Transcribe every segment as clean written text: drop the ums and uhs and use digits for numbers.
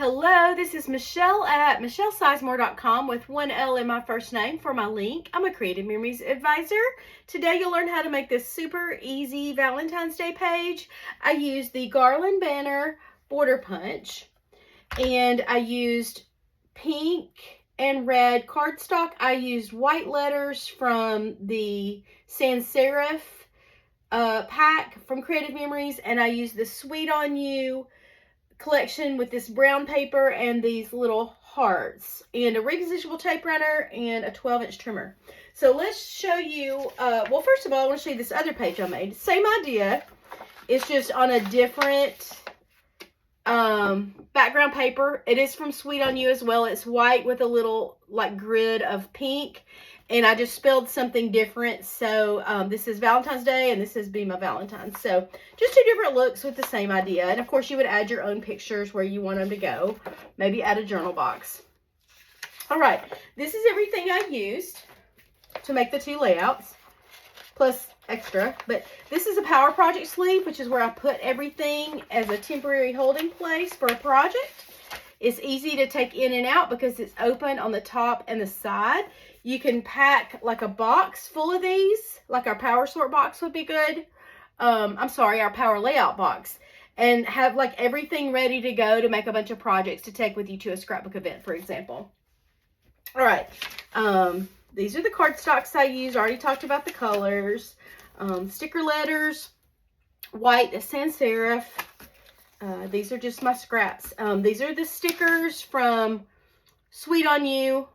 Hello, this is Michelle at michellesizemore.com with one L in my first name for my link. I'm a Creative Memories advisor. Today you'll learn how to make this super easy Valentine's Day page. I used the Garland Banner border punch, and I used pink and red cardstock. I used white letters from the sans serif pack from Creative Memories, and I used the Sweet on You collection with this brown paper and these little hearts and a repositionable tape runner and a 12-inch trimmer. So let's show you, well, first of all, I want to show you this other page I made. Same idea. It's just on a different background paper. It is from Sweet on You as well. It's white with a little like grid of pink, and I just spelled something different. So this is Valentine's Day, and this is Be My Valentine. So just two different looks with the same idea. And of course you would add your own pictures where you want them to go. Maybe add a journal box. All right, this is everything I used to make the two layouts, plus extra. But this is a Power Project sleeve, which is where I put everything as a temporary holding place for a project. It's easy to take in and out because it's open on the top and the side. You can pack like a box full of these, like our Power Sort box would be good. I'm sorry, our Power Layout box. And have like everything ready to go to make a bunch of projects to take with you to a scrapbook event, for example. All right, these are the cardstocks I used. I already talked about the colors. Sticker letters, white sans serif. These are just my scraps. These are the stickers from Sweet on You.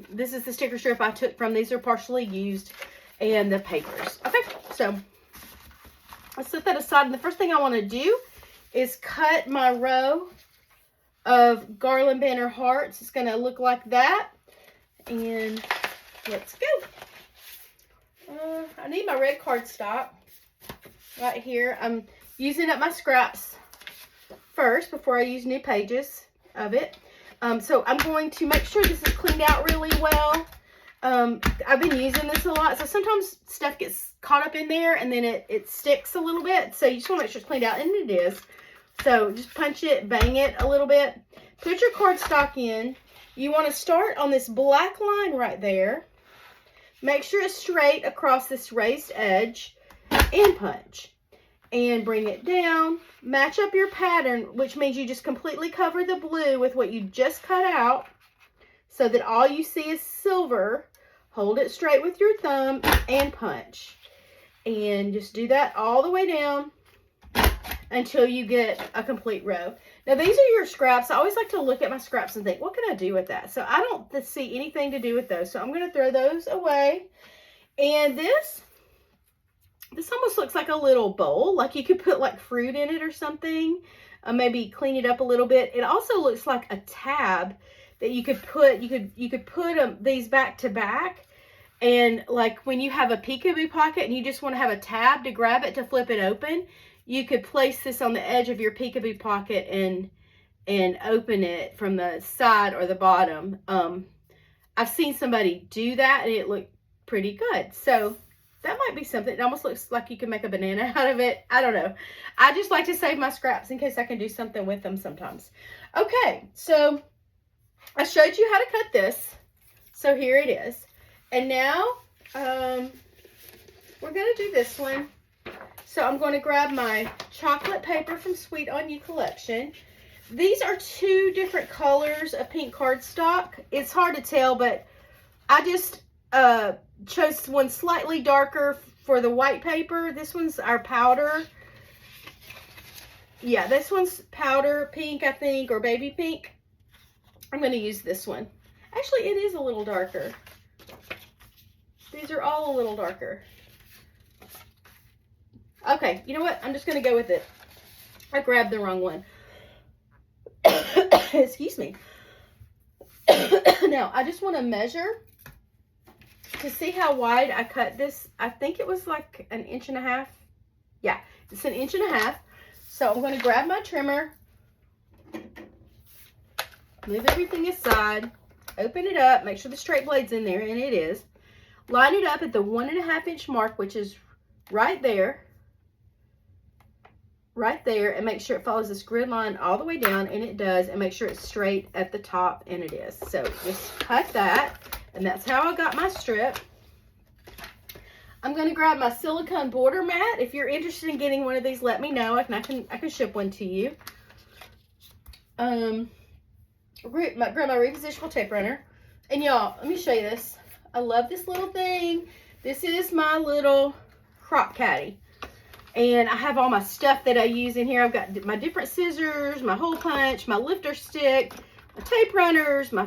This is the sticker strip I took from. These are partially used, and the papers. Okay, so let's set that aside. And the first thing I want to do is cut my row of Garland Banner hearts. It's going to look like that. And let's go. I need my red cardstock right here. I'm using up my scraps first before I use new pages of it. So I'm going to make sure this is cleaned out really well. I've been using this a lot, so sometimes stuff gets caught up in there and then it sticks a little bit. So you just want to make sure it's cleaned out, and it is. So just punch it, bang it a little bit. Put your cardstock in. You want to start on this black line right there. Make sure it's straight across this raised edge and punch. And bring it down. Match up your pattern, which means you just completely cover the blue with what you just cut out so that all you see is silver. Hold it straight with your thumb and punch. And just do that all the way down until you get a complete row. Now these are your scraps. I always like to look at my scraps and think, what can I do with that? So I don't see anything to do with those. So I'm going to throw those away. And this almost looks like a little bowl. Like you could put like fruit in it or something. Maybe clean it up a little bit. It also looks like a tab that you could put. You could put these back to back. And like when you have a peekaboo pocket and you just want to have a tab to grab it to flip it open, you could place this on the edge of your peekaboo pocket and open it from the side or the bottom. I've seen somebody do that and it looked pretty good. So that might be something. It almost looks like you can make a banana out of it. I don't know. I just like to save my scraps in case I can do something with them sometimes. Okay, so I showed you how to cut this. So here it is. And now we're going to do this one. So I'm going to grab my chocolate paper from Sweet on You collection. These are two different colors of pink cardstock. It's hard to tell, but I just chose one slightly darker for the white paper. This one's our powder. Yeah, this one's powder pink, I think, or baby pink. I'm going to use this one. Actually, it is a little darker. These are all a little darker. Okay, you know what? I'm just going to go with it. I grabbed the wrong one. Excuse me. Now, I just want to measure to see how wide I cut this. I think it was like 1.5 inches. Yeah, it's 1.5 inches. So I'm going to grab my trimmer, move everything aside, open it up, make sure the straight blade's in there, and it is. Line it up at the 1.5 inch mark, which is right there. right there and make sure it follows this grid line all the way down, and it does, and make sure it's straight at the top, and it is. So just cut that, and that's how I got my strip. I'm going to grab my silicone border mat. If you're interested in getting one of these, let me know. I can ship one to you. Grab my repositionable tape runner. And y'all, let me show you this. I love this little thing. This is my little crop caddy. And I have all my stuff that I use in here. I've got my different scissors, my hole punch, my lifter stick, my tape runners, my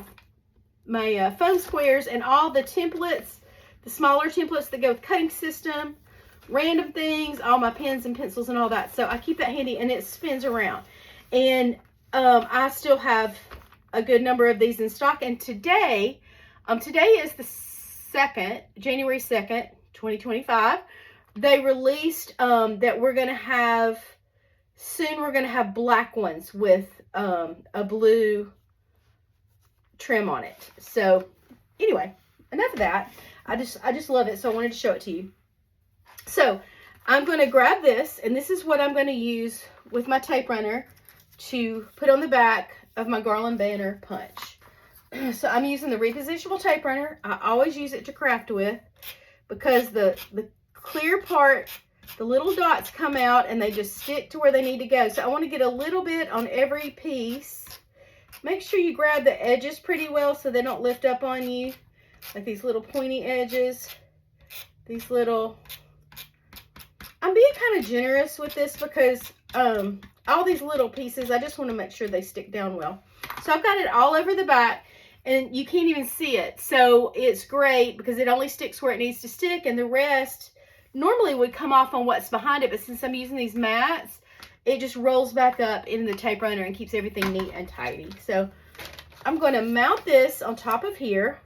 foam squares, and all the templates, the smaller templates that go with cutting system, random things, all my pens and pencils and all that. So I keep that handy, and it spins around. And I still have a good number of these in stock. And today is the January 2nd, 2025. They released that we're going to have black ones with a blue trim on it. So anyway, enough of that. I just love it, so I wanted to show it to you. So I'm going to grab this, and this is what I'm going to use with my tape runner to put on the back of my Garland Banner punch. So I'm using the repositionable tape runner. I always use it to craft with because the clear part, the little dots come out and they just stick to where they need to go. So I want to get a little bit on every piece. Make sure you grab the edges pretty well so they don't lift up on you. Like these little pointy edges. These little... I'm being kind of generous with this because all these little pieces, I just want to make sure they stick down well. So I've got it all over the back, and you can't even see it. So it's great because it only sticks where it needs to stick, and the rest normally would come off on what's behind it, but since I'm using these mats, it just rolls back up in the tape runner and keeps everything neat and tidy. So I'm going to mount this on top of here,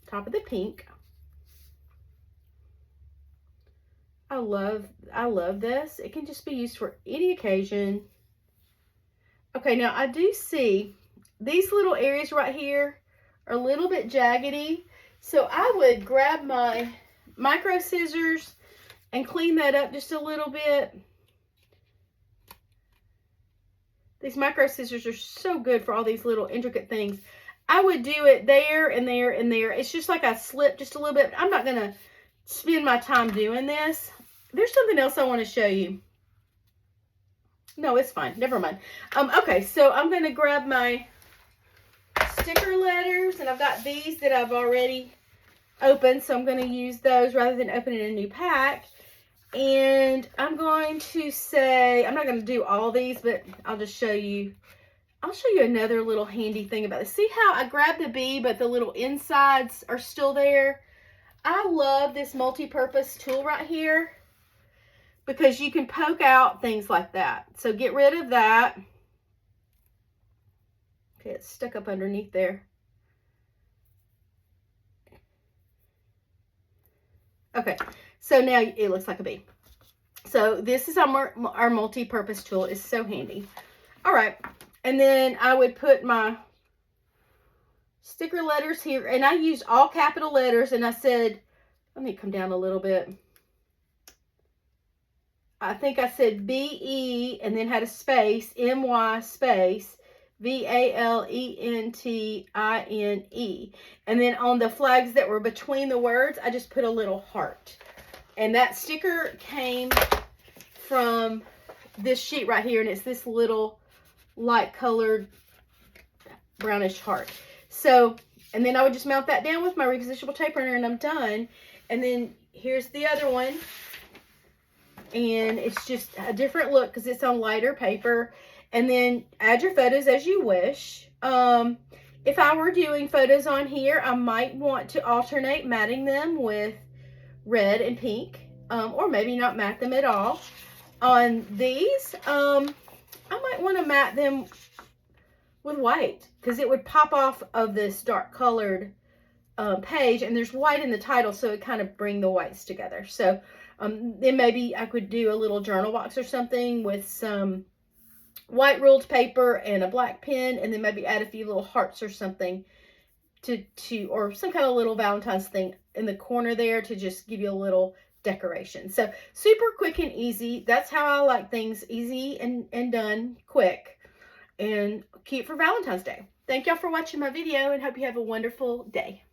top of the pink. I love this. It can just be used for any occasion. Okay, now I do see these little areas right here are a little bit jaggedy. So I would grab my micro scissors and clean that up just a little bit. These micro scissors are so good for all these little intricate things. I would do it there and there and there. It's just like I slipped just a little bit. I'm not going to spend my time doing this. There's something else I want to show you. No, it's fine. Never mind. Okay, so I'm going to grab my sticker letters, and I've got these that I've already opened, so I'm going to use those rather than opening a new pack. And I'm going to say, I'm not going to do all these, but I'll just show you. I'll show you another little handy thing about this. See how I grabbed the B, but the little insides are still there? I love this multi-purpose tool right here because you can poke out things like that. So get rid of that. Okay, it's stuck up underneath there. Okay, so now it looks like a B. So this is our multi-purpose tool. It's so handy. All right, and then I would put my sticker letters here, and I used all capital letters, and I said, let me come down a little bit. I think I said B-E and then had a space, M-Y space, V-A-L-E-N-T-I-N-E. And then on the flags that were between the words, I just put a little heart. And that sticker came from this sheet right here, and it's this little light colored brownish heart. So, and then I would just mount that down with my repositionable tape runner, and I'm done. And then here's the other one. And it's just a different look because it's on lighter paper. And then add your photos as you wish. If I were doing photos on here, I might want to alternate matting them with red and pink. Or maybe not mat them at all. On these, I might want to mat them with white because it would pop off of this dark colored page, and there's white in the title, so it kind of bring the whites together. So then maybe I could do a little journal box or something with some white ruled paper and a black pen, and then maybe add a few little hearts or something or some kind of little Valentine's thing in the corner there to just give you a little decoration. So super quick and easy. That's how I like things, easy and done quick and cute for Valentine's Day. Thank y'all for watching my video and hope you have a wonderful day.